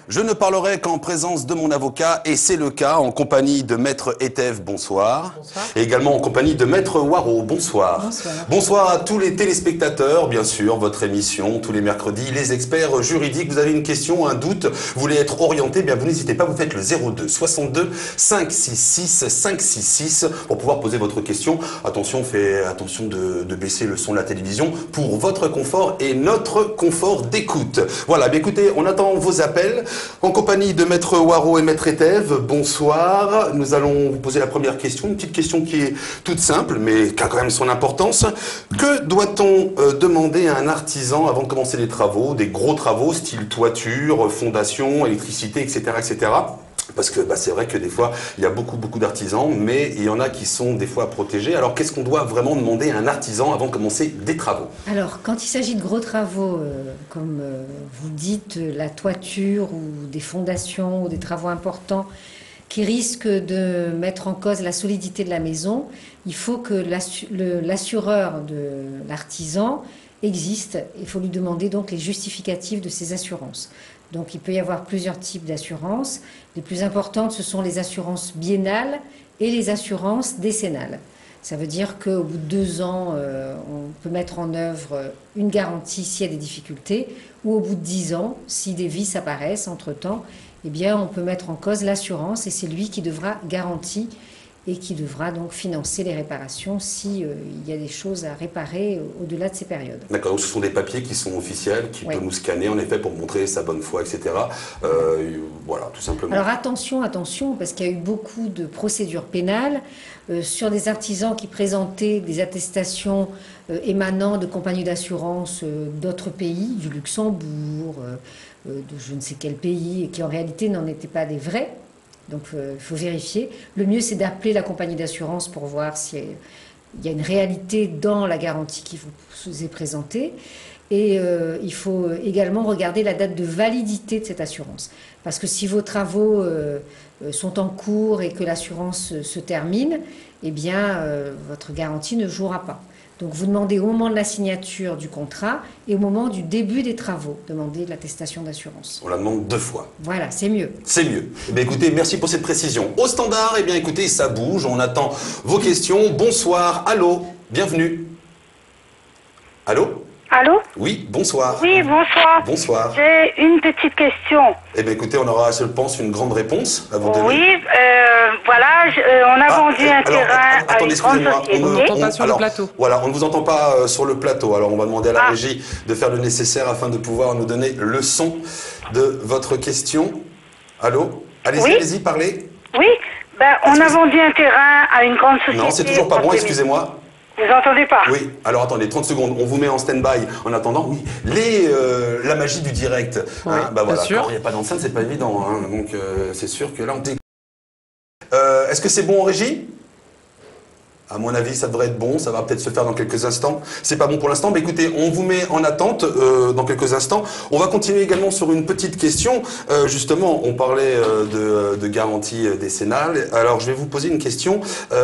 Je ne parlerai qu'en présence de mon avocat, et c'est le cas, en compagnie de Maître Eteve, bonsoir. Bonsoir. Et également en compagnie de Maître Waro, bonsoir. Bonsoir. Bonsoir à tous les téléspectateurs, bien sûr, votre émission, tous les mercredis, les experts juridiques. Vous avez une question, un doute, vous voulez être orienté, bien vous n'hésitez pas, vous faites le 02 62 566 566 pour pouvoir poser votre question. Attention, faites attention de baisser le son de la télévision pour votre confort et notre confort d'écoute. Voilà, bien écoutez, on attend vos appels. En compagnie de Maître Waro et Maître Eteve, bonsoir. Nous allons vous poser la première question, une petite question qui est toute simple, mais qui a quand même son importance. Que doit-on demander à un artisan avant de commencer les travaux, des gros travaux, style toiture, fondation, électricité, etc., etc. Parce que c'est vrai que des fois, il y a beaucoup d'artisans, mais il y en a qui sont des fois à protéger. Alors, qu'est-ce qu'on doit vraiment demander à un artisan avant de commencer des travaux? Alors, quand il s'agit de gros travaux, comme vous dites, la toiture ou des fondations ou des travaux importants qui risquent de mettre en cause la solidité de la maison, il faut que l'assureur de l'artisan existe. Il faut lui demander donc les justificatifs de ses assurances. Donc il peut y avoir plusieurs types d'assurances. Les plus importantes, ce sont les assurances biennales et les assurances décennales. Ça veut dire qu'au bout de 2 ans, on peut mettre en œuvre une garantie s'il y a des difficultés, ou au bout de 10 ans, si des vices apparaissent entre-temps, eh bien, on peut mettre en cause l'assurance et c'est lui qui devra garantir et qui devra donc financer les réparations s'il y a des choses à réparer au-delà de ces périodes. D'accord, donc ce sont des papiers qui sont officiels, qui peuvent nous scanner en effet pour montrer sa bonne foi, etc. Voilà, tout simplement. Alors attention, parce qu'il y a eu beaucoup de procédures pénales sur des artisans qui présentaient des attestations émanant de compagnies d'assurance d'autres pays, du Luxembourg, de je ne sais quel pays, et qui en réalité n'en étaient pas des vrais. Donc il faut vérifier. Le mieux, c'est d'appeler la compagnie d'assurance pour voir s'il y a une réalité dans la garantie qui vous est présentée. Et il faut également regarder la date de validité de cette assurance. Parce que si vos travaux sont en cours et que l'assurance se termine, eh bien, votre garantie ne jouera pas. Donc vous demandez au moment de la signature du contrat et au moment du début des travaux, demandez l'attestation d'assurance. On la demande 2 fois. Voilà, c'est mieux. C'est mieux. Eh bien, écoutez, merci pour cette précision. Au standard, eh bien écoutez, ça bouge, on attend vos questions. Bonsoir, allô, bienvenue. Allô? Allô? Oui, bonsoir. Oui, bonsoir. Bonsoir. J'ai une petite question. Eh bien écoutez, on aura, je pense, une grande réponse à vous donner. Oui, voilà, on a vendu un terrain à une grande société. On n'entend pas sur le plateau. Voilà, on ne vous entend pas sur le plateau. Alors on va demander à la régie de faire le nécessaire afin de pouvoir nous donner le son de votre question. Allô? Allez-y, Oui. allez-y, parlez. Oui, on a vendu un terrain à une grande société. Non, c'est toujours pas bon, excusez-moi. Vous entendez pas? Oui, alors attendez, 30 secondes, on vous met en stand-by en attendant. Oui, la magie du direct. Oui, voilà, sûr. quand il n'y a pas d'enceinte, c'est pas évident. Donc c'est sûr que là, on t'écoute. Est-ce que c'est bon en régie? À mon avis, ça devrait être bon, ça va peut-être se faire dans quelques instants. C'est pas bon pour l'instant, mais écoutez, on vous met en attente dans quelques instants. On va continuer également sur une petite question. Justement, on parlait de garantie décennale. Alors, je vais vous poser une question.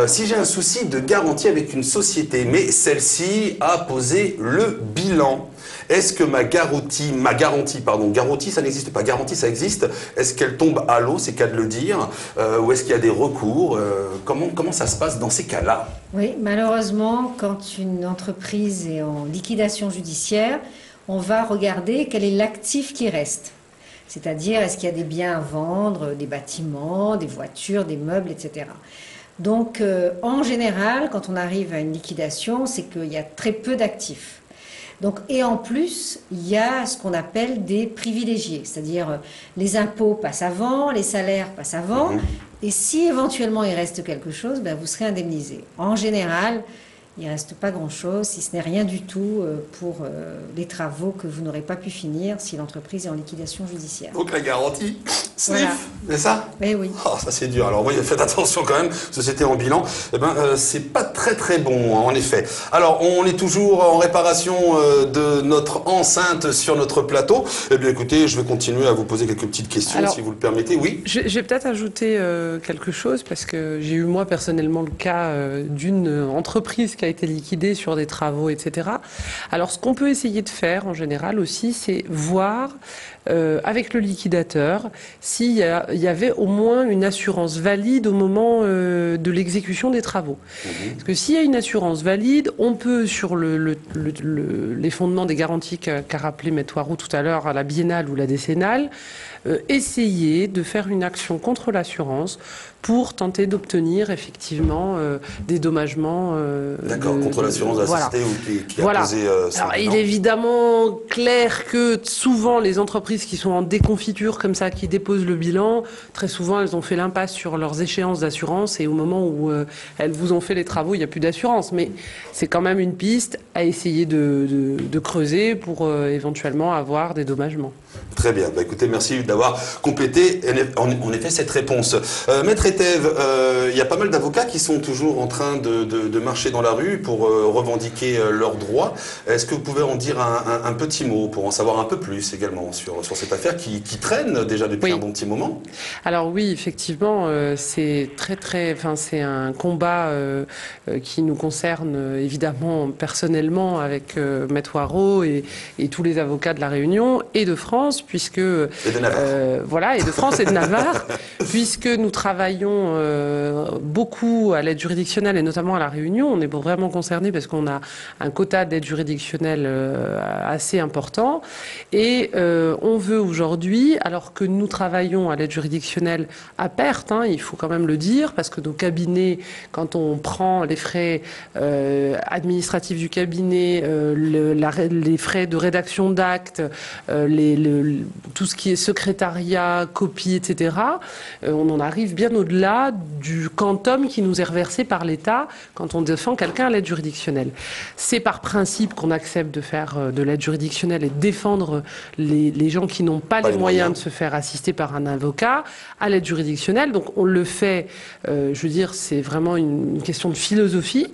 Si j'ai un souci de garantie avec une société, mais celle-ci a posé le bilan, est-ce que ma garantie, ça n'existe pas, garantie ça existe, est-ce qu'elle tombe à l'eau, c'est qu'à de le dire, ou est-ce qu'il y a des recours, comment ça se passe dans ces cas-là? Oui, malheureusement, quand une entreprise est en liquidation judiciaire, on va regarder quel est l'actif qui reste. C'est-à-dire, est-ce qu'il y a des biens à vendre, des bâtiments, des voitures, des meubles, etc. Donc, en général, quand on arrive à une liquidation, c'est qu'il y a très peu d'actifs. Donc, et en plus, il y a ce qu'on appelle des privilégiés, c'est-à-dire les impôts passent avant, les salaires passent avant, et si éventuellement il reste quelque chose, vous serez indemnisé. En général, il ne reste pas grand-chose, si ce n'est rien du tout pour les travaux que vous n'aurez pas pu finir si l'entreprise est en liquidation judiciaire. Donc la garantie, Voilà. C'est ça? Eh oui. Oh, ça c'est dur. Alors, oui, faites attention quand même, société en bilan. Eh ben, c'est pas très très bon, en effet. Alors, on est toujours en réparation de notre enceinte sur notre plateau. Eh bien, écoutez, je vais continuer à vous poser quelques petites questions, alors, si vous le permettez. Oui. Je vais peut-être ajouter quelque chose, parce que j'ai eu moi personnellement le cas d'une entreprise qui a été liquidée sur des travaux, etc. Alors, ce qu'on peut essayer de faire en général aussi, c'est voir avec le liquidateur s'il y avait au moins une assurance valide au moment de l'exécution des travaux. Parce que s'il y a une assurance valide, on peut, sur les fondements des garanties qu'a rappelé Maître Warou tout à l'heure, à la biennale ou la décennale, essayer de faire une action contre l'assurance pour tenter d'obtenir effectivement des dommagements. D'accord, contre l'assurance assistée, voilà, ou qui a posé Alors, il est évidemment clair que souvent les entreprises qui sont en déconfiture comme ça, qui déposent le bilan, très souvent elles ont fait l'impasse sur leurs échéances d'assurance et au moment où elles vous ont fait les travaux, il n'y a plus d'assurance. Mais c'est quand même une piste à essayer de creuser pour éventuellement avoir des dommagements. Très bien. Bah, écoutez, merci d'avoir complété en effet cette réponse. Maître Etève, il y a pas mal d'avocats qui sont toujours en train de marcher dans la rue pour revendiquer leurs droits. Est-ce que vous pouvez en dire un petit mot pour en savoir un peu plus également sur cette affaire qui traîne déjà depuis un bon petit moment? Alors oui, effectivement, c'est c'est un combat qui nous concerne évidemment personnellement avec Maître Warou et tous les avocats de la Réunion et de France, puisque et de Navarre. Voilà, et de France et de Navarre, puisque nous travaillons beaucoup à l'aide juridictionnelle et notamment à la Réunion. On est vraiment concernés parce qu'on a un quota d'aide juridictionnelle assez important et on veut aujourd'hui, alors que nous travaillons à l'aide juridictionnelle à perte, hein, il faut quand même le dire, parce que nos cabinets, quand on prend les frais administratifs du cabinet, les frais de rédaction d'actes, tout ce qui est secrétariat, copie, etc., on en arrive bien au-delà du quantum qui nous est reversé par l'État quand on défend quelqu'un à l'aide juridictionnelle. C'est par principe qu'on accepte de faire de l'aide juridictionnelle et de défendre les gens qui n'ont pas les moyens de se faire assister par un avocat à l'aide juridictionnelle. Donc on le fait, je veux dire, c'est vraiment une question de philosophie.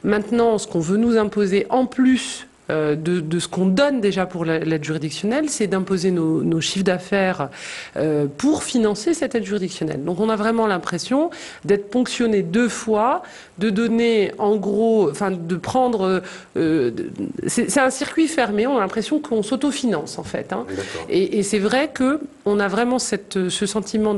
Maintenant, ce qu'on veut nous imposer en plus de ce qu'on donne déjà pour l'aide juridictionnelle, c'est d'imposer nos chiffres d'affaires pour financer cette aide juridictionnelle. Donc on a vraiment l'impression d'être ponctionné deux fois, de donner en gros, enfin de prendre... c'est un circuit fermé, on a l'impression qu'on s'autofinance en fait. Hein. Et c'est vrai qu'on a vraiment ce sentiment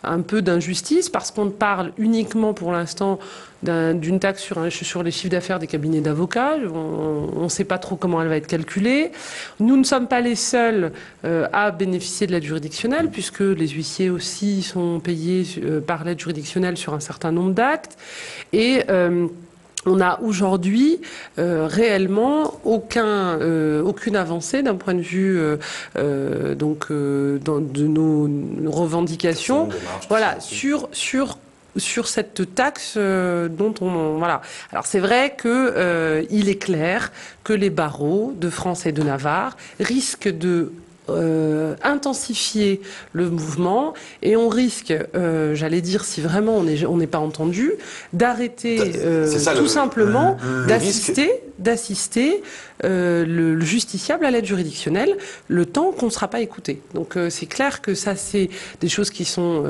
un peu d'injustice parce qu'on parle uniquement pour l'instant d'une taxe sur les chiffres d'affaires des cabinets d'avocats. On ne sait pas trop comment elle va être calculée. Nous ne sommes pas les seuls à bénéficier de l'aide juridictionnelle, puisque les huissiers aussi sont payés par l'aide juridictionnelle sur un certain nombre d'actes. Et on a aujourd'hui réellement aucune avancée d'un point de vue de nos revendications. Voilà, sur cette taxe dont voilà. Alors c'est vrai que il est clair que les barreaux de France et de Navarre risquent de intensifier le mouvement et on risque, j'allais dire, si vraiment on n'est pas entendu, d'arrêter tout simplement d'assister le justiciable à l'aide juridictionnelle le temps qu'on ne sera pas écouté. Donc c'est clair que ça, c'est des choses qui sont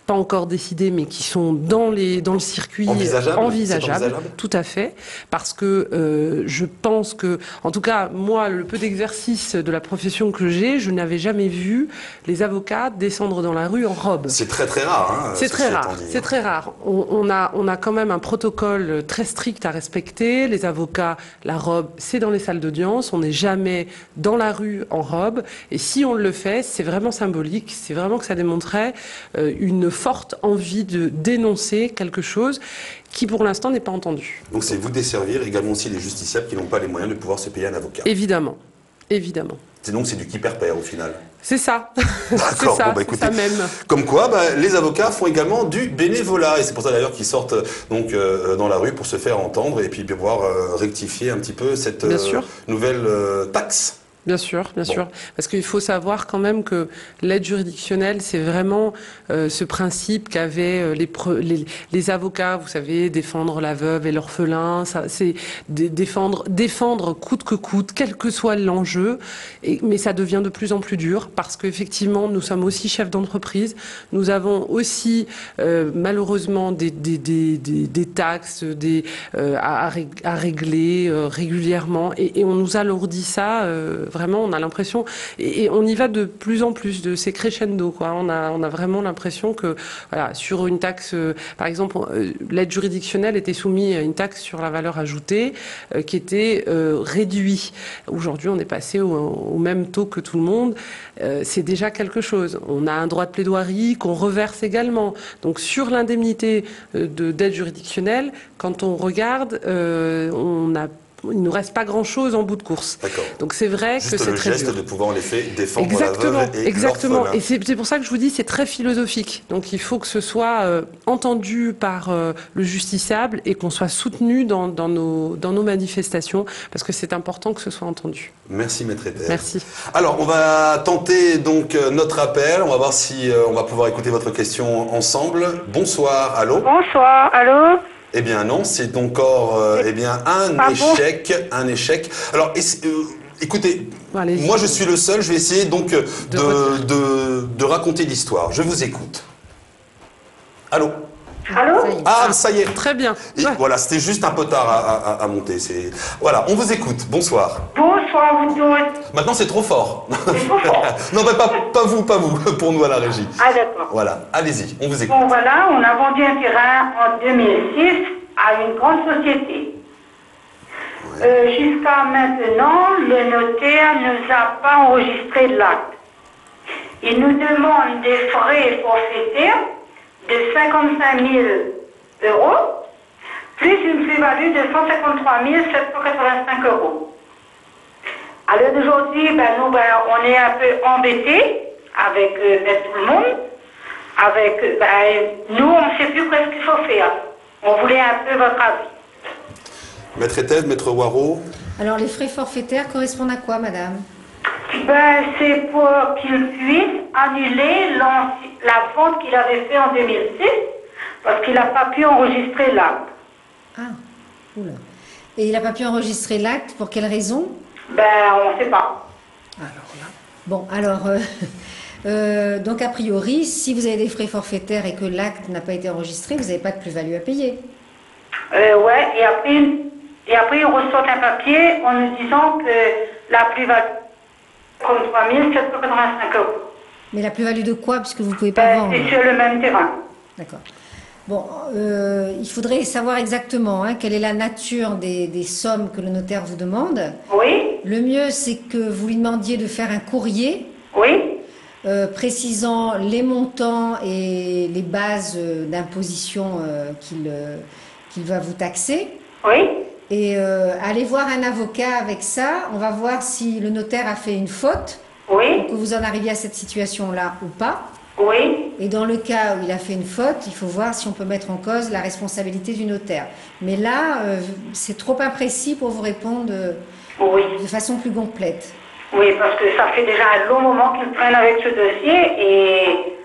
pas encore décidées, mais qui sont dans le circuit envisageable. Tout à fait. Parce que je pense que, en tout cas, moi, le peu d'exercice de la profession que j'ai, je n'avais jamais vu les avocats descendre dans la rue en robe. C'est très très rare. Hein, c'est très rare. C'est très rare. On a quand même un protocole très strict à respecter. Les avocats, la robe, c'est dans les salles d'audience. On n'est jamais dans la rue en robe. Et si on le fait, c'est vraiment symbolique. C'est vraiment que ça démontrait une forte envie de dénoncer quelque chose qui pour l'instant n'est pas entendu. Donc c'est vous desservir également aussi les justiciables qui n'ont pas les moyens de pouvoir se payer un avocat. Évidemment. Évidemment. Donc c'est du qui perd au final. C'est ça. D'accord. Bon, bah, écoutez, ça même. Comme quoi, les avocats font également du bénévolat. Et c'est pour ça d'ailleurs qu'ils sortent donc dans la rue pour se faire entendre et puis pouvoir rectifier un petit peu cette nouvelle taxe. Bien sûr, bien sûr. Parce qu'il faut savoir quand même que l'aide juridictionnelle, c'est vraiment ce principe qu'avaient les avocats, vous savez, défendre la veuve et l'orphelin, c'est défendre coûte que coûte, quel que soit l'enjeu. Mais ça devient de plus en plus dur parce qu'effectivement, nous sommes aussi chefs d'entreprise. Nous avons aussi malheureusement des taxes à régler régulièrement et on nous alourdit ça. Vraiment, on a l'impression, et on y va de plus en plus, c'est crescendo, quoi. On a vraiment l'impression que, voilà, sur une taxe, par exemple, l'aide juridictionnelle était soumise à une taxe sur la valeur ajoutée qui était réduite. Aujourd'hui, on est passé au même taux que tout le monde. C'est déjà quelque chose. On a un droit de plaidoirie qu'on reverse également. Donc, sur l'indemnité d'aide juridictionnelle, quand on regarde, il ne nous reste pas grand-chose en bout de course. Donc c'est vrai que c'est très dur. Le geste de pouvoir en effet défendre exactement, la veuve et exactement. l'orphelin. Et c'est pour ça que je vous dis c'est très philosophique. Donc il faut que ce soit entendu par le justiciable et qu'on soit soutenu dans nos manifestations parce que c'est important que ce soit entendu. Merci Maître Ethel. Merci. Alors on va tenter donc notre appel. On va voir si on va pouvoir écouter votre question ensemble. Bonsoir, allô. Bonsoir, allô. Eh bien non, c'est encore un échec. Alors écoutez, moi je suis le seul, je vais essayer donc de raconter l'histoire. Je vous écoute. Allô. Allô. Ah, ça y est. Très bien. Voilà, c'était juste un peu tard à monter. Voilà, on vous écoute. Bonsoir. Bonsoir vous tous. Maintenant c'est trop fort. C'est trop fort. Non, mais pas vous, pour nous à la régie. Ah d'accord. Voilà, allez-y, on vous écoute. Bon voilà, on a vendu un terrain en 2006 à une grande société. Jusqu'à maintenant, le notaire ne nous a pas enregistré de l'acte. Il nous demande des frais forfaitaires de 55 000 €, plus une plus-value de 153 785 €. À l'heure d'aujourd'hui, nous, on est un peu embêtés avec tout le monde. Nous, on ne sait plus ce qu'il faut faire. On voulait un peu votre avis. Maître Ethel, Maître Waro. Alors, les frais forfaitaires correspondent à quoi, madame? C'est pour qu'il puisse annuler la vente qu'il avait fait en 2006, parce qu'il n'a pas pu enregistrer l'acte. Ah, oula. Et il n'a pas pu enregistrer l'acte, pour quelle raison? On ne sait pas. Alors là. Bon, alors, donc a priori, si vous avez des frais forfaitaires et que l'acte n'a pas été enregistré, vous n'avez pas de plus-value à payer. Ouais, et après, on reçoit un papier en nous disant que la plus-value, comme 3 785 €. Mais la plus-value de quoi, puisque vous ne pouvez pas vendre? C'est sur le même terrain. D'accord. Bon, il faudrait savoir exactement quelle est la nature des sommes que le notaire vous demande. Oui. Le mieux, c'est que vous lui demandiez de faire un courrier. Oui. Précisant les montants et les bases d'imposition qu'il va vous taxer. Oui. Et allez voir un avocat avec ça. On va voir si le notaire a fait une faute. Oui. Ou que vous en arriviez à cette situation-là ou pas. Oui. Et dans le cas où il a fait une faute, il faut voir si on peut mettre en cause la responsabilité du notaire. Mais là, c'est trop imprécis pour vous répondre de façon plus complète. Oui, parce que ça fait déjà un long moment qu'ils traînent avec ce dossier et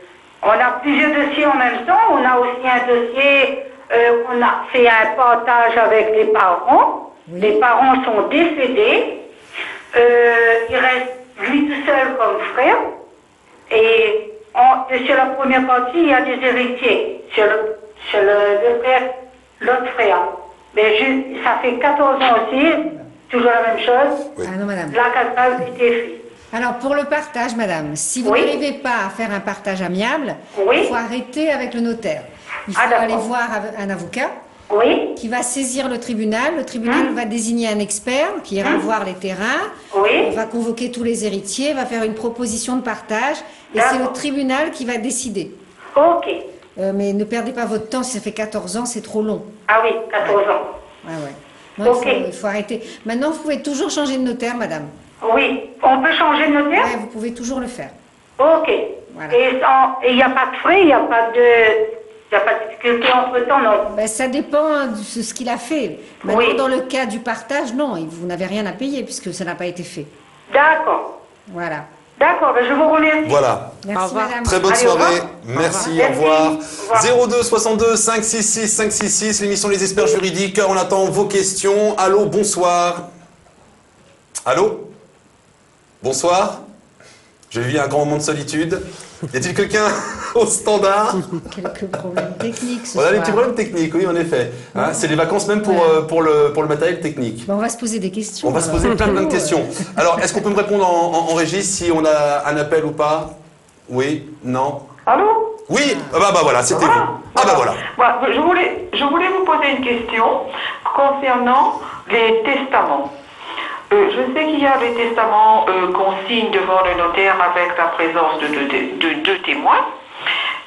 on a plusieurs dossiers en même temps. On a aussi un dossier, on a fait un partage avec les parents. Oui. Les parents sont décédés. Il reste lui tout seul comme frère. Et sur la première partie, il y a des héritiers. Sur le frère, l'autre frère. Mais ça fait 14 ans aussi. Toujours la même chose. Oui. Ah non, madame. La casse était faite. Alors, pour le partage, madame, si vous n'arrivez pas à faire un partage amiable, il faut arrêter avec le notaire. Il faut aller voir un avocat qui va saisir le tribunal. Le tribunal va désigner un expert qui ira voir les terrains, va convoquer tous les héritiers, va faire une proposition de partage et c'est le tribunal qui va décider. Ok. Mais ne perdez pas votre temps, si ça fait 14 ans, c'est trop long. Ah oui, 14 ans. Ouais. Non, il faut arrêter. Maintenant, vous pouvez toujours changer de notaire, madame. Oui, on peut changer de notaire? Oui, vous pouvez toujours le faire. Ok. Voilà. Et il n'y a pas de frais, il n'y a pas de difficulté entre-temps, non? Ça dépend de ce qu'il a fait. Maintenant, dans le cas du partage, non, vous n'avez rien à payer puisque ça n'a pas été fait. D'accord. Voilà. D'accord, ben je vous remercie. Voilà. Au Merci, revoir. madame. Très bonne Allez, au soirée. revoir. Merci, Au au revoir. revoir. 02 62 566 566, l'émission Les Experts Juridiques. On attend vos questions. Allô, bonsoir. Allô? Bonsoir. Je vis un grand moment de solitude. Y a-t-il quelqu'un au standard? Quelques problèmes techniques ce On a soir. des petits problèmes techniques, oui, en effet. Hein, c'est les vacances même pour, Ouais. pour le matériel technique. Bon, on va se poser des questions. On va se alors. poser plein de questions. Alors, est-ce qu'on peut me répondre en régie si on a un appel ou pas? Oui? Non? Allô? Oui? Ah bah voilà, c'était vous. Ah bah voilà. Je voulais vous poser une question concernant les testaments. Je sais qu'il y a des testaments qu'on signe devant le notaire avec la présence de deux témoins.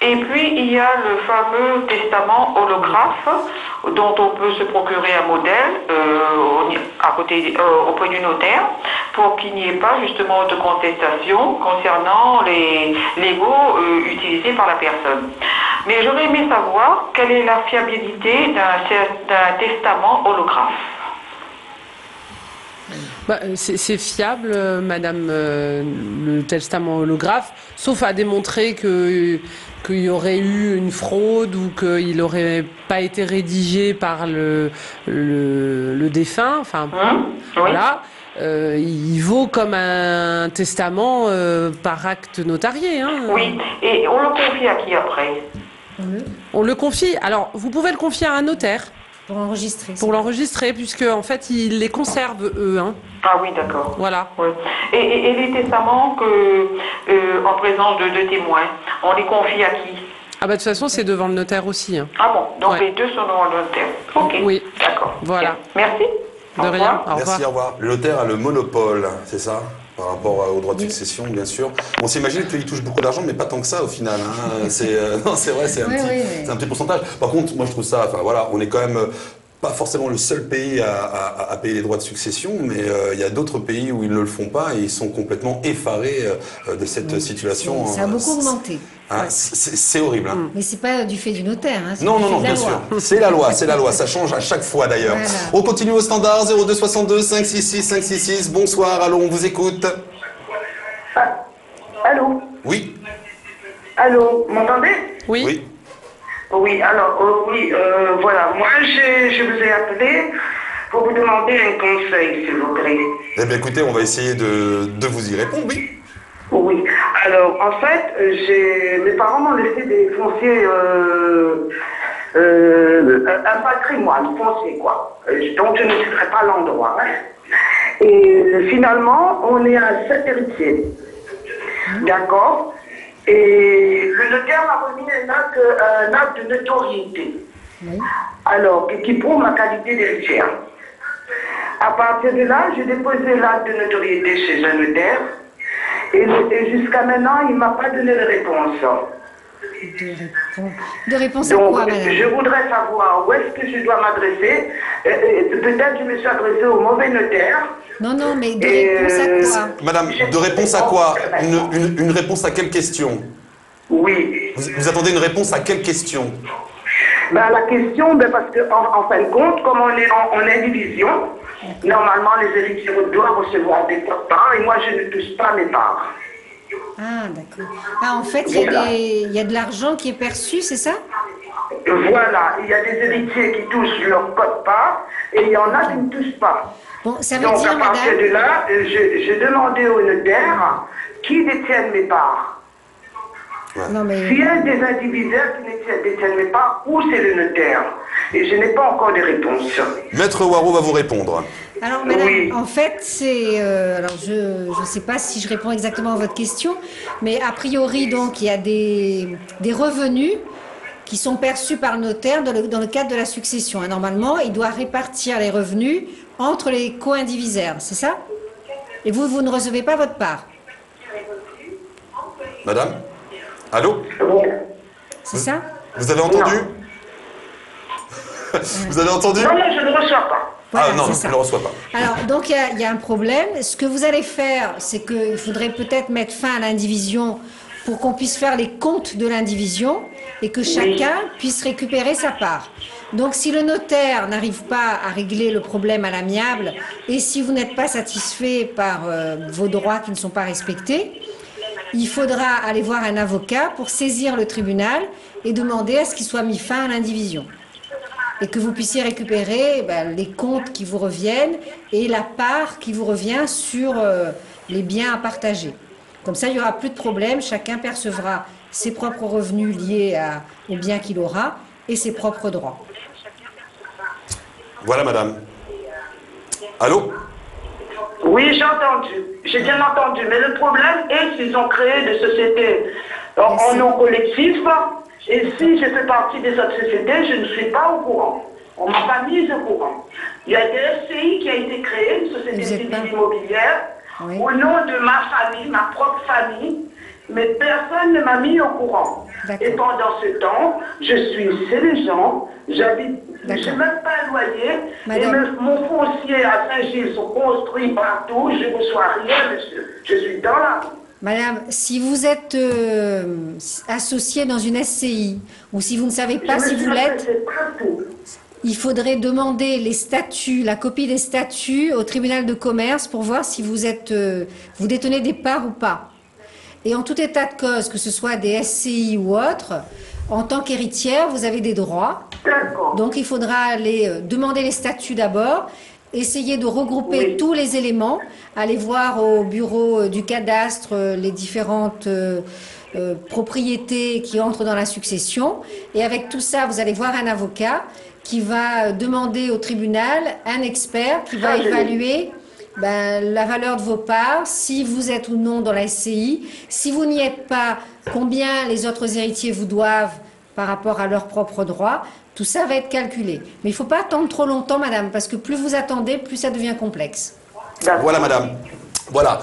Et puis, il y a le fameux testament holographe dont on peut se procurer un modèle auprès du notaire pour qu'il n'y ait pas justement de contestation concernant les légaux utilisés par la personne. Mais j'aurais aimé savoir quelle est la fiabilité d'un testament holographe. Bah, c'est fiable, madame, le testament holographe, sauf à démontrer qu'il y aurait eu une fraude ou qu'il n'aurait pas été rédigé par le défunt. Enfin, voilà. Il vaut comme un testament par acte notarié. Hein. Oui, et on le confie à qui après? On le confie. Alors, vous pouvez le confier à un notaire. Pour enregistrer. Pour l'enregistrer, puisque en fait, ils les conservent, eux. Hein. Ah oui, d'accord. Voilà. Oui. Et les testaments en présence de deux témoins, on les confie à qui? Ah bah de toute façon, c'est devant le notaire aussi. Hein. Ah bon, donc Ouais. les deux sont devant le notaire. Ok, Oui. d'accord. Voilà. Ok. Merci. De Au rien. revoir. Au revoir. Merci, au revoir. Le notaire a le monopole, c'est ça? Par rapport au droit de succession, bien sûr. On s'imagine qu'il touche beaucoup d'argent, mais pas tant que ça au final. Hein. Non, c'est vrai, c'est un, c'est un petit pourcentage. Par contre, moi je trouve ça, enfin voilà, on est quand même pas forcément le seul pays à payer les droits de succession, mais il y a d'autres pays où ils ne le font pas et ils sont complètement effarés de cette situation. Ça a beaucoup augmenté. Hein, c'est horrible. Hein. Mais c'est pas du fait du notaire. Hein, Non, bien sûr. C'est la loi, c'est la loi. Ça change à chaque fois d'ailleurs. Voilà. On continue au standard 02 62 566 566. Bonsoir, allô, on vous écoute. Allô? Oui, Allô, vous m'entendez? Oui. oui. Oui, alors, voilà. Moi, je vous ai appelé pour vous demander un conseil, s'il vous plaît. Eh bien écoutez, on va essayer de vous y répondre, oui. Oui, alors, en fait, mes parents m'ont laissé des fonciers, un patrimoine foncier, quoi. Donc, je ne citerai pas l'endroit. Hein. Et finalement, on est à 7 héritiers. D'accord? Et le notaire m'a remis un acte de notoriété. Oui. Alors, qui prouve ma qualité d'héritière. À partir de là, j'ai déposé l'acte de notoriété chez un notaire. Et jusqu'à maintenant, il ne m'a pas donné de réponse. De réponse à Donc, quoi, madame? je voudrais savoir où est-ce que je dois m'adresser. Peut-être je me suis adressée au mauvais notaire. Non, mais de réponse à quoi? Madame, de réponse à quoi? Une réponse à quelle question? Oui. Vous attendez une réponse à quelle question? Ben, la question, parce qu'en fin de compte, comme on est en indivision, normalement les héritiers doivent recevoir des quotas et moi je ne touche pas mes parts. Ah, d'accord. Ah, en fait, il y a de l'argent qui est perçu, c'est ça? Voilà, il y a des héritiers qui touchent leur quote-part et il y en a qui ne touchent pas. Bon, ça veut Donc dire, à partir madame... de là, j'ai demandé au notaire qui détienne mes parts. Non, mais... S'il y a des indivisaires qui détiennent mes parts, où c'est le notaire? Et je n'ai pas encore de réponse. Maître Waro va vous répondre. Alors, madame, Oui. en fait, c'est... alors, je ne sais pas si je réponds exactement à votre question, mais a priori, donc, il y a des revenus qui sont perçus par le notaire dans le cadre de la succession. Hein. Normalement, il doit répartir les revenus entre les co-indivisaires, c'est ça? Et vous ne recevez pas votre part? Madame? Allô? C'est ça? Vous avez entendu? Vous avez entendu? Non, je ne reçois pas. Voilà, ah non, c'est ça. je ne le reçois pas. Alors, donc, il y a un problème. Ce que vous allez faire, c'est qu'il faudrait peut-être mettre fin à l'indivision pour qu'on puisse faire les comptes de l'indivision et que chacun puisse récupérer sa part. Donc si le notaire n'arrive pas à régler le problème à l'amiable et si vous n'êtes pas satisfait par vos droits qui ne sont pas respectés, il faudra aller voir un avocat pour saisir le tribunal et demander à ce qu'il soit mis fin à l'indivision. Et que vous puissiez récupérer les comptes qui vous reviennent et la part qui vous revient sur les biens à partager. Comme ça, il n'y aura plus de problème, chacun percevra ses propres revenus liés aux biens qu'il aura et ses propres droits. Voilà, madame. Allô? Oui, j'ai entendu. J'ai bien entendu. Mais le problème est qu'ils ont créé des sociétés en nom collectif. Et si je fais partie de cette société, je ne suis pas au courant. On m'a pas mise au courant. Il y a des SCI qui a été créée, une société civile immobilière, au nom de ma famille, ma propre famille, mais personne ne m'a mis au courant. Et pendant ce temps, je suis célébrant, j'habite, je n'ai même pas un loyer, et mon foncier à Saint-Gilles sont construits partout, je ne reçois rien, monsieur. Je suis dans la rue. Madame, si vous êtes associé dans une SCI ou si vous ne savez pas si vous l'êtes, il faudrait demander les statuts, la copie des statuts au tribunal de commerce pour voir si vous détenez des parts ou pas. Et en tout état de cause, que ce soit des SCI ou autres, en tant qu'héritière, vous avez des droits. Donc il faudra aller demander les statuts d'abord, essayer de regrouper tous les éléments, aller voir au bureau du cadastre les différentes propriétés qui entrent dans la succession. Et avec tout ça, vous allez voir un avocat qui va demander au tribunal un expert qui va évaluer la valeur de vos parts, si vous êtes ou non dans la SCI, si vous n'y êtes pas, combien les autres héritiers vous doivent par rapport à leurs propres droits. Tout ça va être calculé. Mais il ne faut pas attendre trop longtemps, madame, parce que plus vous attendez, plus ça devient complexe. Voilà, madame. Voilà.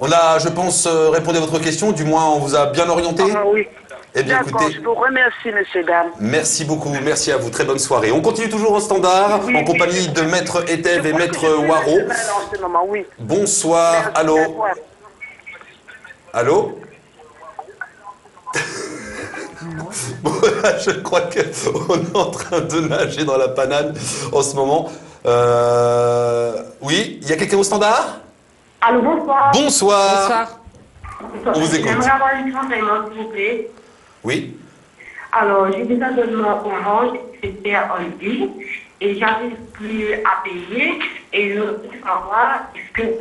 On a, je pense, répondu à votre question. Du moins, on vous a bien orienté. Ah oui. Eh bien, écoutez, je vous remercie, monsieur, dame. Merci beaucoup, merci à vous, très bonne soirée. On continue toujours au standard, en compagnie de Maître Etev et Maître Waro. Bonsoir, allô? Allô? Bon, je crois qu'on est en train de nager dans la panade en ce moment. Oui, il y a quelqu'un au standard? Allô, bonsoir. Bonsoir. On vous écoute. J'aimerais avoir une renseignement, s'il vous plaît. Oui. Alors, j'ai des abonnements Orange, c'était en ligne, et j'arrive plus à payer, et je veux savoir, est-ce que je vais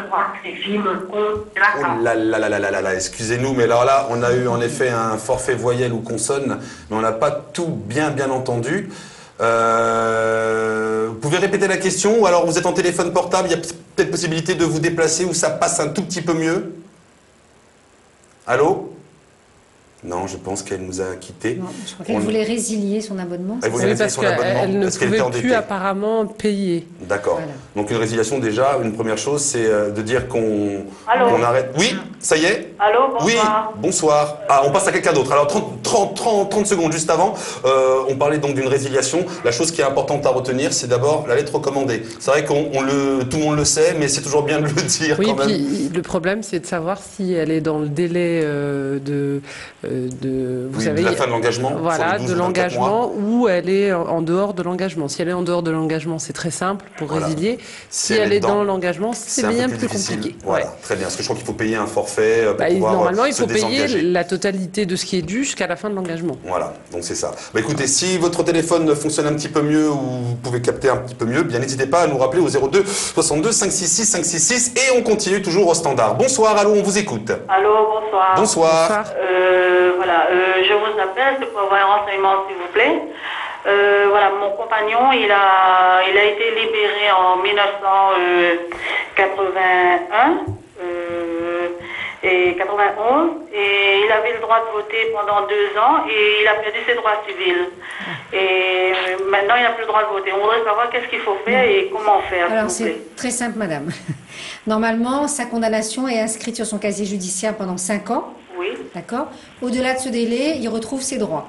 pouvoir saisir mon compte de la carte? Oh là là là là là là, excusez-nous, mais alors là, on a eu en effet un forfait voyelle ou consonne, mais on n'a pas tout bien entendu. Vous pouvez répéter la question, ou alors vous êtes en téléphone portable, il y a peut-être possibilité de vous déplacer où ça passe un tout petit peu mieux. Allô? Non, je pense qu'elle nous a quittés. Non, je crois qu'elle voulait résilier son abonnement. Elle voulait résilier son abonnement elle ne parce qu'elle était pouvait plus apparemment payer. D'accord. Voilà. Donc une résiliation, déjà, une première chose, c'est de dire qu'on arrête. Oui, ça y est. Allô, bonsoir. Oui, bonsoir. Ah, on passe à quelqu'un d'autre. Alors 30 secondes juste avant, on parlait donc d'une résiliation. La chose qui est importante à retenir, c'est d'abord la lettre recommandée. C'est vrai tout le monde le sait, mais c'est toujours bien de le dire oui, quand même. Puis le problème, c'est de savoir si elle est dans le délai vous savez, de la fin de l'engagement. Voilà, de l'engagement, ou elle est en dehors de l'engagement. Si elle est en dehors de l'engagement, c'est très simple pour résilier. Si elle est dans l'engagement, c'est bien plus compliqué. Voilà, très bien. Parce que je crois qu'il faut payer un forfait pour pouvoir normalement, il se faut désengager. payer la totalité de ce qui est dû jusqu'à la fin de l'engagement. Voilà, donc c'est ça. Écoutez, si votre téléphone fonctionne un petit peu mieux ou vous pouvez capter un petit peu mieux, bien n'hésitez pas à nous rappeler au 02 62 566 566 et on continue toujours au standard. Bonsoir, allô, on vous écoute. Allô, bonsoir. Bonsoir. Voilà, je vous appelle pour avoir un renseignement, s'il vous plaît. Voilà, mon compagnon, il a été libéré en 1981 et 91, et il avait le droit de voter pendant 2 ans et il a perdu ses droits civils. Et maintenant, il n'a plus le droit de voter. On voudrait savoir qu'est-ce qu'il faut faire et comment faire. Alors, c'est très simple, madame. Normalement, sa condamnation est inscrite sur son casier judiciaire pendant 5 ans. Oui. D'accord. Au-delà de ce délai, il retrouve ses droits.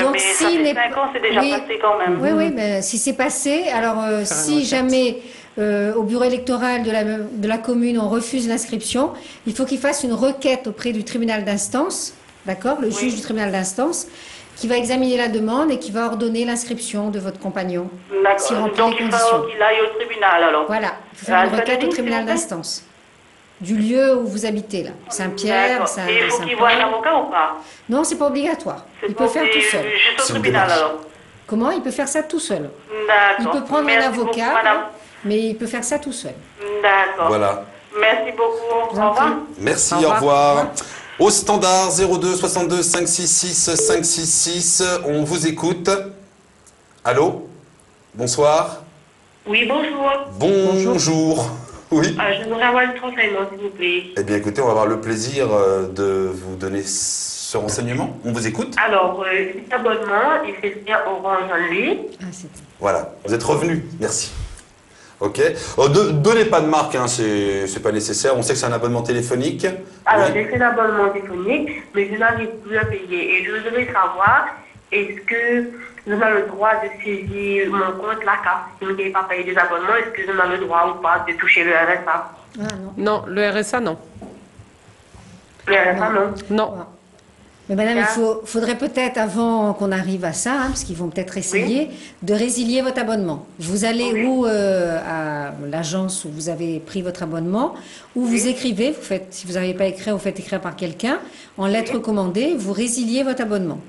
Donc, mais ça fait 5 ans, c'est déjà passé quand même. Oui, mais si c'est passé, alors si jamais au bureau électoral de la commune, on refuse l'inscription, il faut qu'il fasse une requête auprès du tribunal d'instance, d'accord, le juge du tribunal d'instance, qui va examiner la demande et qui va ordonner l'inscription de votre compagnon. D'accord. Donc il faut qu'il aille au tribunal alors. Voilà, il faut faire une requête au tribunal d'instance. Du lieu où vous habitez, là. Saint-Pierre, et il faut qu'il voie un avocat ou pas? Non, c'est pas obligatoire. Il peut faire tout seul. Juste au tribunal alors. Comment? Il peut faire ça tout seul. D'accord. Il peut prendre un avocat, mais il peut faire ça tout seul. D'accord. Voilà. Merci beaucoup. Au revoir. Merci, au revoir. Au standard 02 62 566 566, on vous écoute. Allô? Bonsoir. Oui, bonjour. Bonjour. Oui. Je voudrais avoir le renseignement, s'il vous plaît. Eh bien, écoutez, on va avoir le plaisir de vous donner ce renseignement. On vous écoute. Alors, cet abonnement, il fait bien Orange en lui. Voilà, vous êtes revenu. Merci. Ok. Donnez pas de marque, hein, c'est pas nécessaire. On sait que c'est un abonnement téléphonique. Alors, j'ai fait l'abonnement téléphonique, mais je n'arrive plus à payer. Et je voudrais savoir, est-ce que je n'ai le droit de saisir mon compte, la carte, si je n'ai pas payé des abonnements, est-ce que je n'ai le droit ou pas de toucher le RSA? Non, le RSA, non. Le RSA, non. Non. Mais madame, il faudrait peut-être, avant qu'on arrive à ça, parce qu'ils vont peut-être essayer, de résilier votre abonnement. Vous allez à l'agence où vous avez pris votre abonnement, où vous écrivez, si vous n'avez pas écrit, vous faites écrire par quelqu'un, en lettre recommandée, vous résiliez votre abonnement.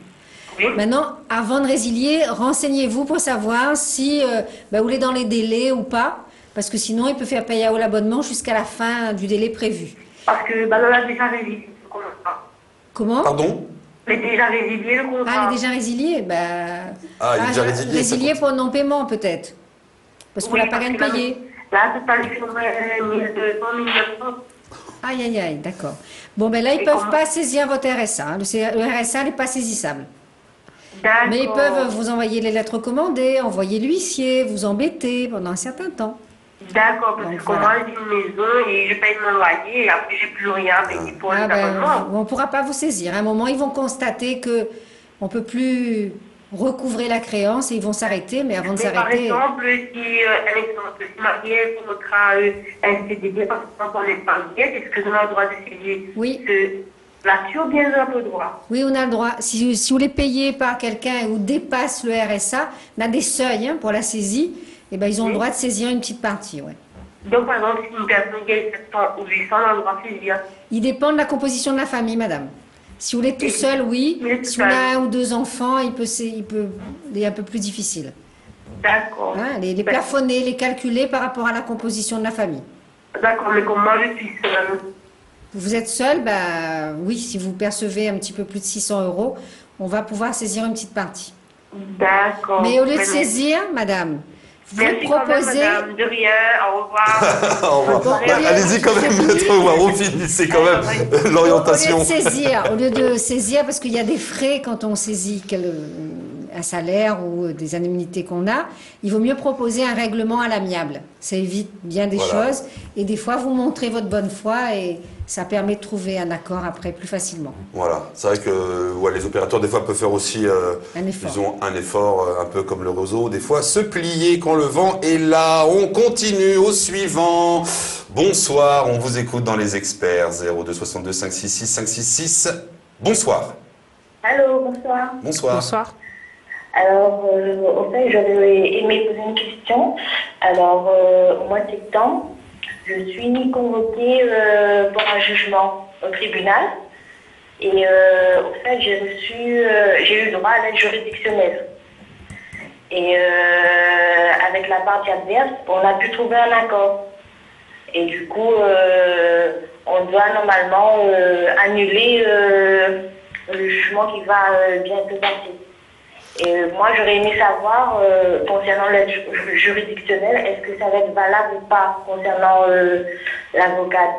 Maintenant, avant de résilier, renseignez-vous pour savoir si vous êtes dans les délais ou pas, parce que sinon, il peut faire payer à l'abonnement jusqu'à la fin du délai prévu. Parce que là, j'ai déjà résilié le contrat. Comment? Pardon? Elle est déjà résiliée, le contrat. Ah, elle est déjà résiliée? Elle est déjà résiliée. Résiliée pour non-paiement, peut-être. Parce qu'on n'a pas gagné payer. Là, c'est pas le 1200, 1900. Aïe, aïe, aïe, d'accord. Bon, là, ils ne peuvent pas saisir votre RSA. Hein. Le RSA n'est pas saisissable. Mais ils peuvent vous envoyer les lettres recommandées, envoyer l'huissier, vous embêter pendant un certain temps. D'accord, parce que moi j'ai une maison et je paye mon loyer et après j'ai plus rien à payer pour les abonnements. On ne pourra pas vous saisir. À un moment, ils vont constater qu'on ne peut plus recouvrer la créance et ils vont s'arrêter, mais avant de s'arrêter... Par exemple, si marié contrat un CDD, par exemple, on est marié, est-ce que je ai le droit de saisir? Oui. Là-dessus, ou bien j'ai le droit? Oui, on a le droit. Si vous les payez par quelqu'un ou dépasse le RSA, on a des seuils pour la saisie, et ils ont le droit de saisir une petite partie. Ouais. Donc, par exemple, si une personne gagne 700 ou 800, on a le droit de saisir? Il dépend de la composition de la famille, madame. Si vous êtes tout seul, oui. Si on a 1 ou 2 enfants, il est un peu plus difficile. D'accord. Les plafonner, les calculer par rapport à la composition de la famille. D'accord, mais comme moi, je suis seule. Vous êtes seul, oui, si vous percevez un petit peu plus de 600 €, on va pouvoir saisir une petite partie. D'accord. Mais au lieu de saisir, madame, vous proposez... Madame, de rien, au revoir. Au revoir. Allez-y quand même, maître, on finissez quand même l'orientation. Au lieu de saisir, parce qu'il y a des frais quand on saisit un salaire ou des indemnités qu'on a, il vaut mieux proposer un règlement à l'amiable. Ça évite bien des choses et des fois vous montrez votre bonne foi et ça permet de trouver un accord après plus facilement. Voilà, c'est vrai que les opérateurs des fois peuvent faire aussi un effort un peu comme le réseau, des fois se plier quand le vent est là. On continue au suivant. Bonsoir, on vous écoute dans les experts 02 62 566 566. Bonsoir. Allô, bonsoir. Bonsoir. Bonsoir. Alors, au fait, j'aurais aimé poser une question. Alors, au mois de septembre, je suis convoquée pour un jugement au tribunal. Et au fait, j'ai eu droit à l'aide juridictionnelle. Et avec la partie adverse, on a pu trouver un accord. Et du coup, on doit normalement annuler le jugement qui va bientôt passer. Et moi, j'aurais aimé savoir, concernant l'aide juridictionnelle, est-ce que ça va être valable ou pas concernant l'avocate?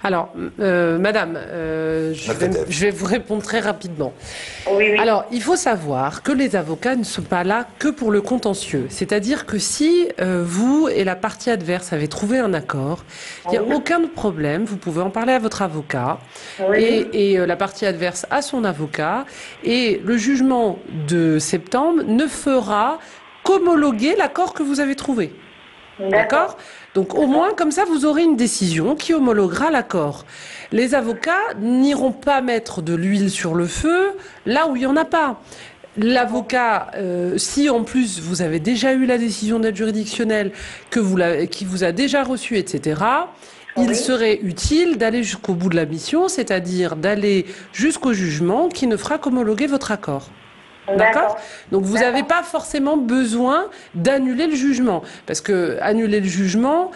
Alors, madame, je vais vous répondre très rapidement. Oui. Alors, il faut savoir que les avocats ne sont pas là que pour le contentieux. C'est-à-dire que si vous et la partie adverse avez trouvé un accord, il n'y a aucun problème, vous pouvez en parler à votre avocat et la partie adverse à son avocat. Et le jugement de septembre ne fera qu'homologuer l'accord que vous avez trouvé. D'accord? Donc au moins, comme ça, vous aurez une décision qui homologuera l'accord. Les avocats n'iront pas mettre de l'huile sur le feu là où il n'y en a pas. L'avocat, si en plus vous avez déjà eu la décision d'aide juridictionnelle, qui vous a déjà reçu, etc., il serait utile d'aller jusqu'au bout de la mission, c'est-à-dire d'aller jusqu'au jugement qui ne fera qu'homologuer votre accord. D'accord? Donc vous n'avez pas forcément besoin d'annuler le jugement. Parce que annuler le jugement,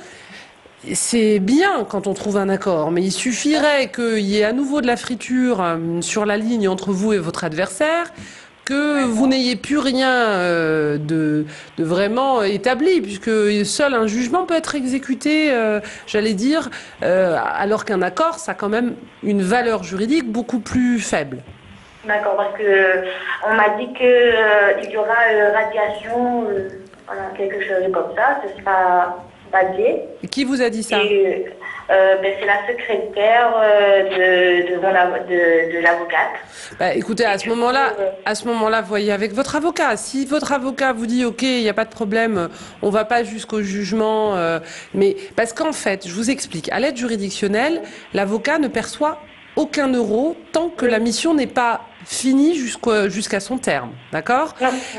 c'est bien quand on trouve un accord, mais il suffirait qu'il y ait à nouveau de la friture sur la ligne entre vous et votre adversaire, que vous n'ayez plus rien de vraiment établi, puisque seul un jugement peut être exécuté, j'allais dire, alors qu'un accord, ça a quand même une valeur juridique beaucoup plus faible. D'accord, parce que on m'a dit qu'il y aura radiation, voilà, quelque chose comme ça, ce sera radié. Et qui vous a dit ça? C'est la secrétaire de l'avocate. Bah, écoutez, à ce moment-là, voyez avec votre avocat. Si votre avocat vous dit, OK, il n'y a pas de problème, on ne va pas jusqu'au jugement, mais parce qu'en fait, je vous explique, à l'aide juridictionnelle, l'avocat ne perçoit aucun euro tant que la mission n'est pas finie jusqu'à son terme, d'accord?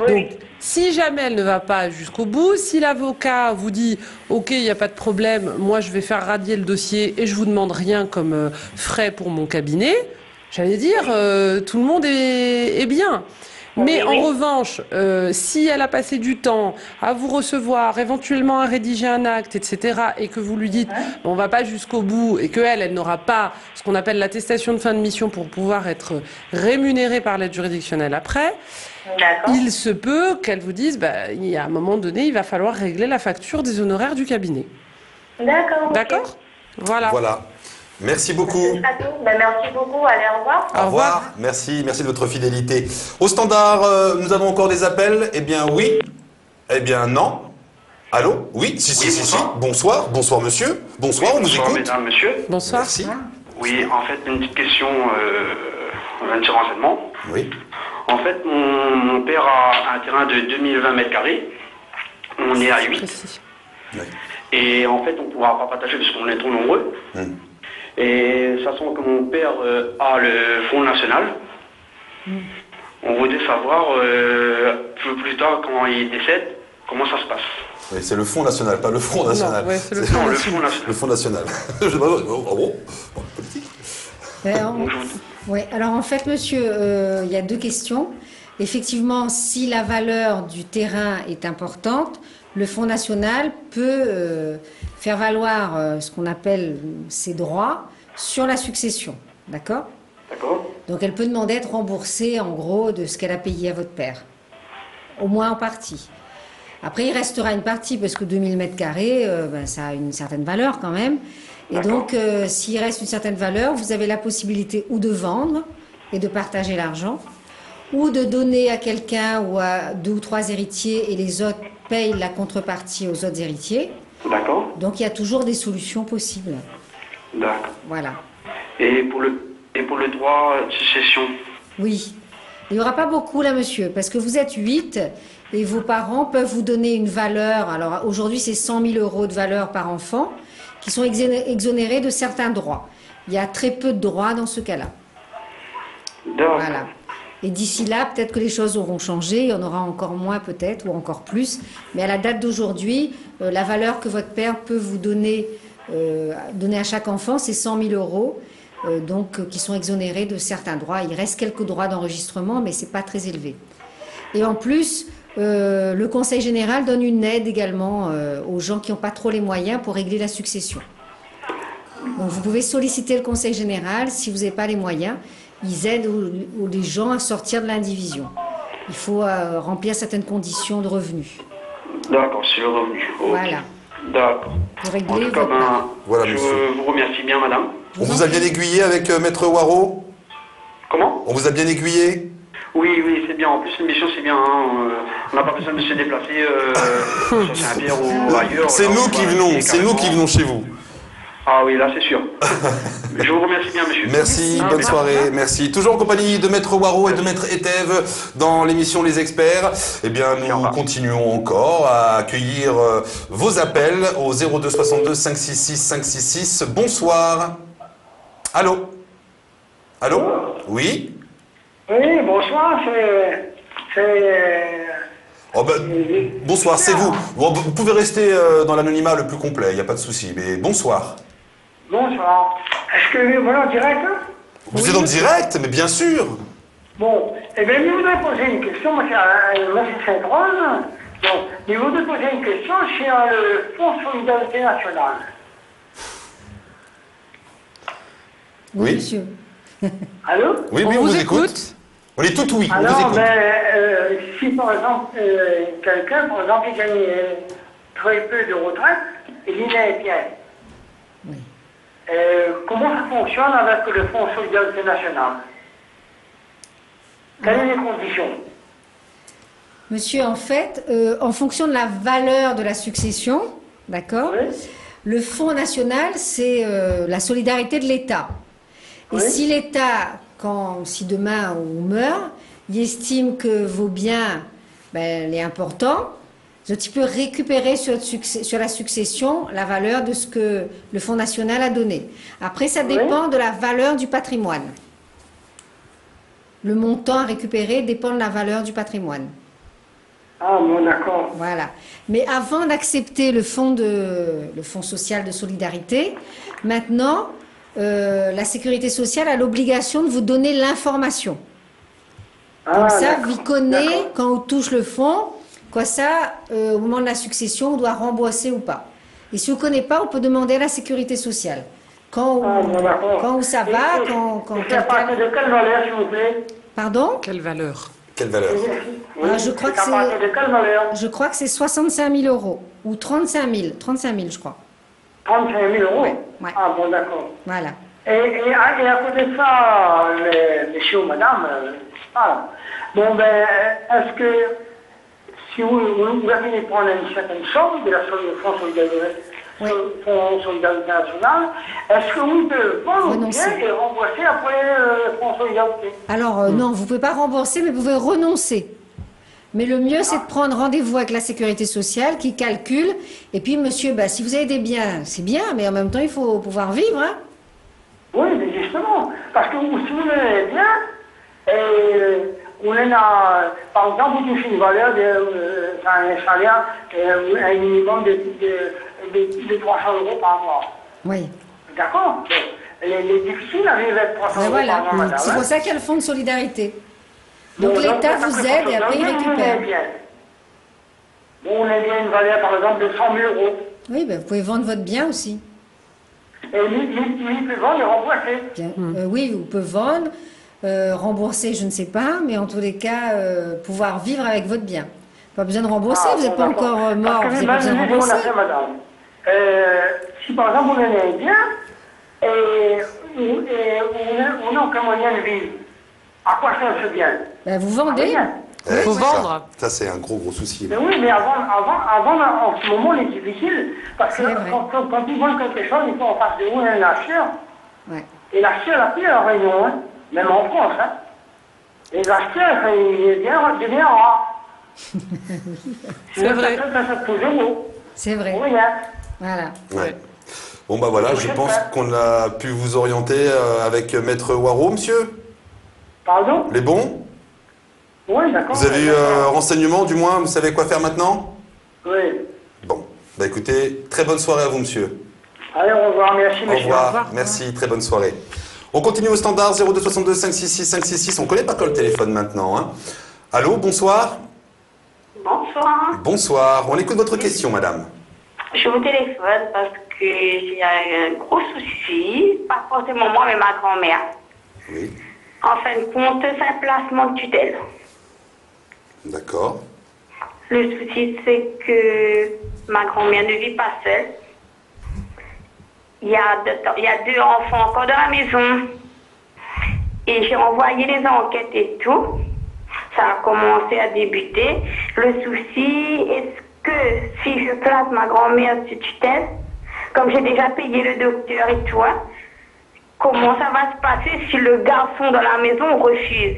Donc, si jamais elle ne va pas jusqu'au bout, si l'avocat vous dit « Ok, il n'y a pas de problème, moi je vais faire radier le dossier et je vous demande rien comme frais pour mon cabinet », j'allais dire, tout le monde est bien. Mais en revanche, si elle a passé du temps à vous recevoir, éventuellement à rédiger un acte, etc., et que vous lui dites on va pas jusqu'au bout, et qu'elle n'aura pas ce qu'on appelle l'attestation de fin de mission pour pouvoir être rémunérée par l'aide juridictionnelle après, il se peut qu'elle vous dise il y a un moment donné, il va falloir régler la facture des honoraires du cabinet. D'accord. D'accord ? Voilà. Voilà. Merci beaucoup. Merci beaucoup. Allez, au revoir. Au revoir. Merci de votre fidélité. Au standard, nous avons encore des appels. Eh bien, oui. Eh bien, non. Allô? Oui, si. Bonsoir, monsieur. Bonsoir, on vous écoute. Bonsoir, mesdames, monsieur. Bonsoir. Merci. Oui, en fait, une petite question, un petit renseignement. Oui. En fait, mon père a un terrain de 2020 mètres carrés. On est à 8. Oui. Et en fait, on ne pourra pas partager parce qu'on est trop nombreux. Et sachant que mon père a le Fonds national, on voudrait savoir, plus tard, quand il décède, comment ça se passe. Oui, c'est le Fonds national, pas le Front national. Non, ouais, c'est le Fonds national. Le Fonds national. Je sais pas, ah bon, politique. Alors en fait, monsieur, il y a deux questions. Effectivement, si la valeur du terrain est importante, le Fonds national peut faire valoir ce qu'on appelle ses droits sur la succession. D'accord ? D'accord. Donc elle peut demander à être remboursée en gros de ce qu'elle a payé à votre père. Au moins en partie. Après, il restera une partie parce que 2000 mètres carrés, ça a une certaine valeur quand même. Et donc, s'il reste une certaine valeur, vous avez la possibilité ou de vendre et de partager l'argent, ou de donner à quelqu'un ou à 2 ou 3 héritiers et les autres payent la contrepartie aux autres héritiers. D'accord. Donc, il y a toujours des solutions possibles. D'accord. Voilà. Et pour le droit de succession? Oui. Il n'y aura pas beaucoup là, monsieur, parce que vous êtes 8 et vos parents peuvent vous donner une valeur. Alors, aujourd'hui, c'est 100 000 euros de valeur par enfant qui sont exonérés de certains droits. Il y a très peu de droits dans ce cas-là. D'accord. Voilà. Et d'ici là, peut-être que les choses auront changé, il y en aura encore moins peut-être, ou encore plus. Mais à la date d'aujourd'hui, la valeur que votre père peut vous donner à chaque enfant, c'est 100 000 euros, qui sont exonérés de certains droits. Il reste quelques droits d'enregistrement, mais ce n'est pas très élevé. Et en plus, le Conseil général donne une aide également aux gens qui n'ont pas trop les moyens pour régler la succession. Donc vous pouvez solliciter le Conseil général si vous n'avez pas les moyens. Ils aident les gens à sortir de l'indivision. Il faut remplir certaines conditions de revenus. D'accord, c'est le revenu. Okay. Voilà. D'accord. Pour régler En tout cas, voilà, je monsieur. vous remercie bien, madame. On vous a bien aiguillé avec Maître Waro? Comment? On vous a bien aiguillé? Oui, c'est bien. En plus, l'émission, c'est bien. Hein. On n'a pas besoin de se déplacer sur Saint-Pierre ou ailleurs. C'est nous qui venons chez vous. Ah oui, là c'est sûr. Je vous remercie bien, monsieur. Merci, bonne soirée, merci. Toujours en compagnie de Maître Waro et de Maître Etève dans l'émission Les Experts. Eh bien, nous continuons encore à accueillir vos appels au 02 62 566 566. Bonsoir. Allô? Allô? Oui? Oui, bonsoir, Oh ben, bonsoir, c'est vous. Bon, vous pouvez rester dans l'anonymat le plus complet, il n'y a pas de souci. Mais bonsoir. Bonsoir. Est-ce que vous êtes en direct? Vous êtes en direct, mais bien sûr. Bon, eh bien, je voudrais poser une question. Moi, c'est Saint-Rose. Donc, je voudrais poser une question sur le Fonds Solidarité Nationale. Oui, monsieur. Allô? Oui, oui, on vous écoute. On est tout oui, on vous Alors, écoute. si par exemple, quelqu'un, par exemple, il gagne très peu de retraite, et il est bien. Oui. Comment ça fonctionne avec le Fonds Solidarité Nationale? Quelles sont les conditions? Monsieur, en fait, en fonction de la valeur de la succession, d'accord, Oui. le Fonds national, c'est la solidarité de l'État. Et Oui. si l'État, si demain on meurt, il estime que vos biens, est important, il peut récupérer sur la succession la valeur de ce que le Fonds national a donné. Après, ça dépend de la valeur du patrimoine. Le montant à récupérer dépend de la valeur du patrimoine. Ah, bon, d'accord. Voilà. Mais avant d'accepter le fonds social de solidarité, maintenant, la sécurité sociale a l'obligation de vous donner l'information. Comme ça, vous connaissez, quand on touche le fonds, au moment de la succession, on doit rembourser ou pas. Et si on ne connaît pas, on peut demander à la sécurité sociale. Quand ça va, c'est à partir de quelle valeur, s'il vous plaît? Pardon? Quelle valeur? Quelle valeur? Je crois que je crois que c'est 65 000 euros ou 35 000, je crois. 35 000 euros? Ouais. Ah bon, d'accord. Voilà. Et à côté de ça, monsieur ou madame, est-ce que si vous avez prendre une certaine somme de la Fonds Solidarité Nationale, est-ce que vous pouvez vendre bien et rembourser après le Fonds Solidarité? Alors non, vous ne pouvez pas rembourser, mais vous pouvez renoncer. Mais le mieux, c'est de prendre rendez-vous avec la sécurité sociale qui calcule. Et puis, monsieur, si vous avez des biens, c'est bien, mais en même temps, il faut pouvoir vivre. Hein? Oui, mais justement. Parce que si vous avez des biens, on a, par exemple, vous touchez une valeur un salaire, un minimum de 300 euros par mois. Oui. D'accord? Les difficiles arrivent avec 300 euros par mois, madame. C'est pour ça qu'il y a le fonds de solidarité. Donc l'État vous aide et après il récupère. On a bien une valeur, par exemple, de 100 000 euros. Oui, vous pouvez vendre votre bien aussi. Et lui peut vendre et rembourser. Oui, vous pouvez vendre, rembourser, je ne sais pas, mais en tous les cas, pouvoir vivre avec votre bien. Pas besoin de rembourser, vous n'êtes pas encore mort, vous n'avez pas besoin de rembourser. Si par exemple on a un bien, et on n'a aucun moyen de vivre, à quoi sert ce bien? Vous vendez. Il faut vendre. Ça, c'est un gros souci. Mais oui, mais avant, en ce moment, c'est difficile. Parce que quand ils vendent quelque chose, ils sont en face de vous un acheteur. Ouais. Et l'acheteur a plus la réunion, hein, même en France. Hein. Et l'acheteur, il devient rare. C'est vrai. C'est vrai. Oui, hein. Voilà. Ouais. Bon, voilà, je pense qu'on a pu vous orienter avec Maître Waro, monsieur. Pardon? Les bons? Oui, d'accord. Vous avez eu renseignement, du moins, vous savez quoi faire maintenant? Oui. Bon, écoutez, très bonne soirée à vous, monsieur. Allez, au revoir, merci, monsieur. Au revoir, merci, très bonne soirée. On continue au standard 02 62 566 566. On connaît pas quoi le téléphone maintenant, hein. Allô, bonsoir. Bonsoir. Bonsoir, on écoute votre question, madame. Je vous téléphone parce que j'ai un gros souci, pas forcément moi, mais ma grand-mère. Oui. En fin de compte, c'est un placement de tutelle. D'accord. Le souci, c'est que ma grand-mère ne vit pas seule. Il y a deux enfants encore dans la maison. Et j'ai envoyé les enquêtes et tout. Ça a commencé à débuter. Le souci, est-ce que si je place ma grand-mère sur tutelle, comme j'ai déjà payé le docteur et tout, hein, comment ça va se passer si le garçon dans la maison refuse?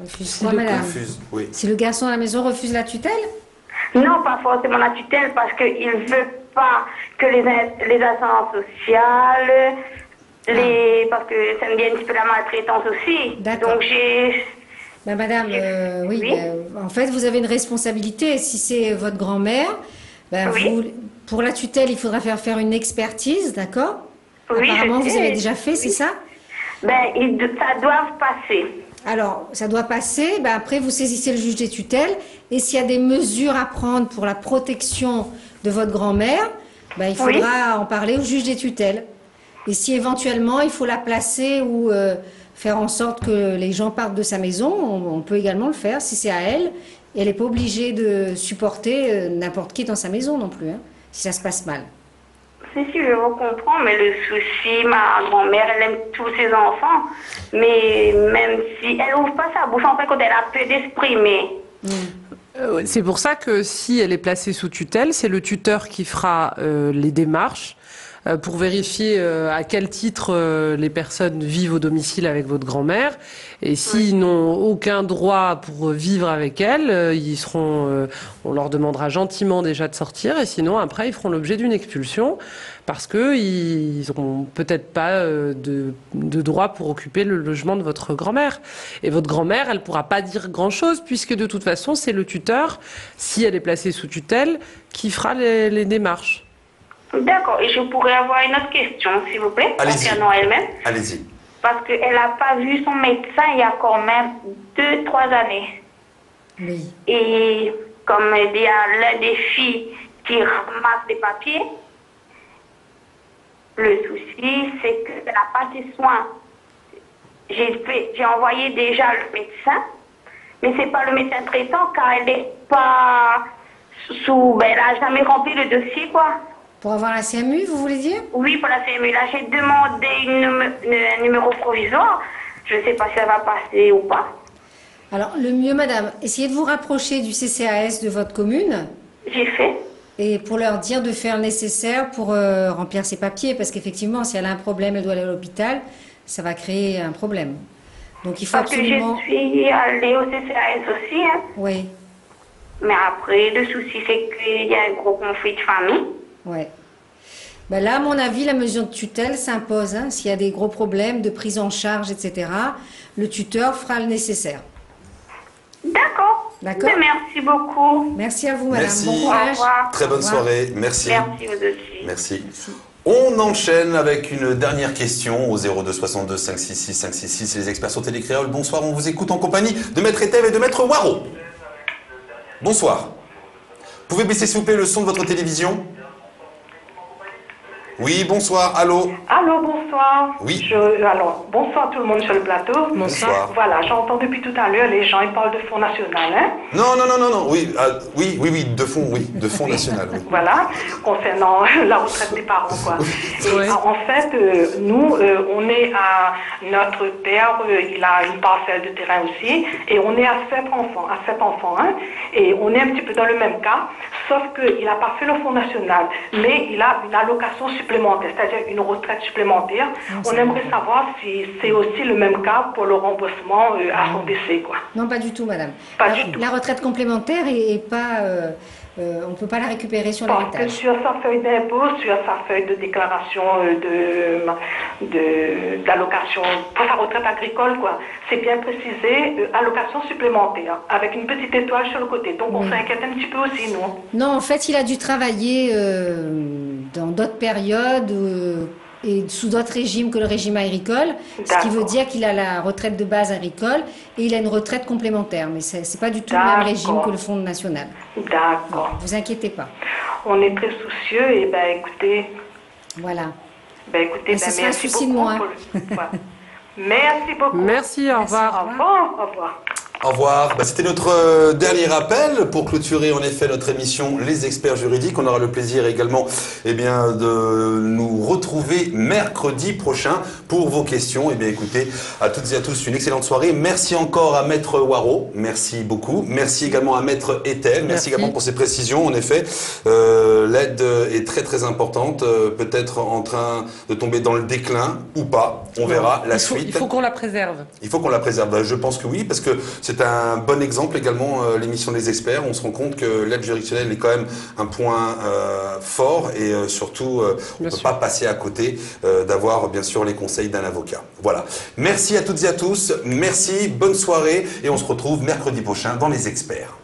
Refuse quoi, madame? Refuse, oui. Si le garçon à la maison refuse la tutelle? Non, pas forcément la tutelle, parce qu'il ne veut pas que les assurances sociales, parce que ça me vient un petit peu la maltraitance aussi. D'accord. Donc j'ai... Ben, madame, oui, Oui. en fait, vous avez une responsabilité. Si c'est votre grand-mère, ben, Oui. pour la tutelle, il faudra faire une expertise, d'accord? Oui, Apparemment, je vous sais. avez déjà fait, c'est ça? Ben, ça doit passer. Alors, ça doit passer. Ben, après, vous saisissez le juge des tutelles. Et s'il y a des mesures à prendre pour la protection de votre grand-mère, ben, il faudra en parler au juge des tutelles. Et si éventuellement, il faut la placer ou faire en sorte que les gens partent de sa maison, on peut également le faire si c'est à elle. Et elle n'est pas obligée de supporter n'importe qui dans sa maison non plus, hein, si ça se passe mal. Si, je vous comprends, mais le souci, ma grand-mère, elle aime tous ses enfants. Mais même si elle ouvre pas sa bouche, en fait, quand elle a peu d'exprimer. C'est pour ça que si elle est placée sous tutelle, c'est le tuteur qui fera les démarches pour vérifier à quel titre les personnes vivent au domicile avec votre grand-mère. Et s'ils n'ont aucun droit pour vivre avec elle, ils seront, on leur demandera gentiment déjà de sortir. Et sinon, après, ils feront l'objet d'une expulsion parce qu'ils n'auront peut-être pas de droit pour occuper le logement de votre grand-mère. Et votre grand-mère, elle ne pourra pas dire grand-chose puisque de toute façon, c'est le tuteur, si elle est placée sous tutelle, qui fera les démarches. D'accord, et je pourrais avoir une autre question, s'il vous plaît, concernant elle-même. Allez-y. Parce qu'elle n'a pas vu son médecin il y a quand même 2-3 années. Oui. Et comme il y a l'un des filles qui ramasse les papiers, le souci, c'est qu'elle n'a pas de soins. J'ai envoyé déjà le médecin, mais c'est pas le médecin traitant car elle n'est pas elle n'a jamais rempli le dossier, quoi. Pour avoir la CMU, vous voulez dire? Oui, pour la CMU. Là, j'ai demandé un numéro provisoire. Je ne sais pas si ça va passer ou pas. Alors, le mieux, madame, essayez de vous rapprocher du CCAS de votre commune. J'ai fait. Et pour leur dire de faire le nécessaire pour remplir ses papiers. Parce qu'effectivement, si elle a un problème, elle doit aller à l'hôpital, ça va créer un problème. Donc, il faut absolument... Parce que je suis allée au CCAS aussi. Hein. Oui. Mais après, le souci, c'est qu'il y a un gros conflit de famille. Ouais. Ben là, à mon avis, la mesure de tutelle s'impose. Hein. S'il y a des gros problèmes de prise en charge, etc., le tuteur fera le nécessaire. D'accord. D'accord. Merci beaucoup. Merci à vous, madame. Merci. Bon courage. Au revoir. Très bonne Au revoir. soirée. Merci. Merci vous aussi. Merci. On enchaîne avec une dernière question au 02 62 566 566. Les experts sur Télécréole. Bonsoir, on vous écoute en compagnie de Maître Etev et de Maître Waro. Bonsoir. Pouvez baisser s'il vous plaît le son de votre télévision? Oui, bonsoir, allô? Allô, bonsoir. Oui. Alors, bonsoir tout le monde sur le plateau. Bonsoir. Voilà, j'entends depuis tout à l'heure, les gens, ils parlent de Fonds national, hein? Non, oui, de fonds national. Oui. Voilà, concernant la retraite des parents, quoi. Et, en fait, nous, on est à... Notre père, il a une parcelle de terrain aussi, et on est à 7 enfants, hein? Et on est un petit peu dans le même cas, sauf qu'il n'a pas fait le Fonds national, mais il a une allocation supplémentaire, c'est-à-dire une retraite supplémentaire. On aimerait savoir si c'est aussi le même cas pour le remboursement à son décès, quoi. Non, pas du tout, madame. Pas du tout. La retraite complémentaire est pas... on ne peut pas la récupérer sur Parce que l'héritage. sur sa feuille d'impôt, sur sa feuille de déclaration d'allocation pour sa retraite agricole, quoi, c'est bien précisé, allocation supplémentaire, avec une petite étoile sur le côté. Donc on s'inquiète un petit peu aussi, nous. Non, en fait, il a dû travailler dans d'autres périodes et sous d'autres régimes que le régime agricole, ce qui veut dire qu'il a la retraite de base agricole et il a une retraite complémentaire. Mais ce n'est pas du tout le même régime que le Fonds national. D'accord. Ne vous inquiétez pas. On est très soucieux et écoutez... Voilà. Écoutez, ce sera un merci souci de beaucoup. moi. Merci beaucoup. Merci, au revoir. Au revoir. Au revoir. Au revoir. C'était notre dernier appel pour clôturer en effet notre émission Les Experts Juridiques. On aura le plaisir également de nous retrouver mercredi prochain pour vos questions. Écoutez, à toutes et à tous, une excellente soirée. Merci encore à Maître Waro. Merci beaucoup. Merci également à Maître Ethel. Merci également pour ces précisions. En effet, l'aide est très très importante. Peut-être en train de tomber dans le déclin ou pas. On verra la suite. Il faut qu'on la préserve. Il faut qu'on la préserve. Je pense que oui, parce que c'est un bon exemple également, l'émission des experts. On se rend compte que l'aide juridictionnelle est quand même un point fort et surtout, on ne peut pas passer à côté d'avoir bien sûr les conseils d'un avocat. Voilà. Merci à toutes et à tous. Merci, bonne soirée et on se retrouve mercredi prochain dans les experts.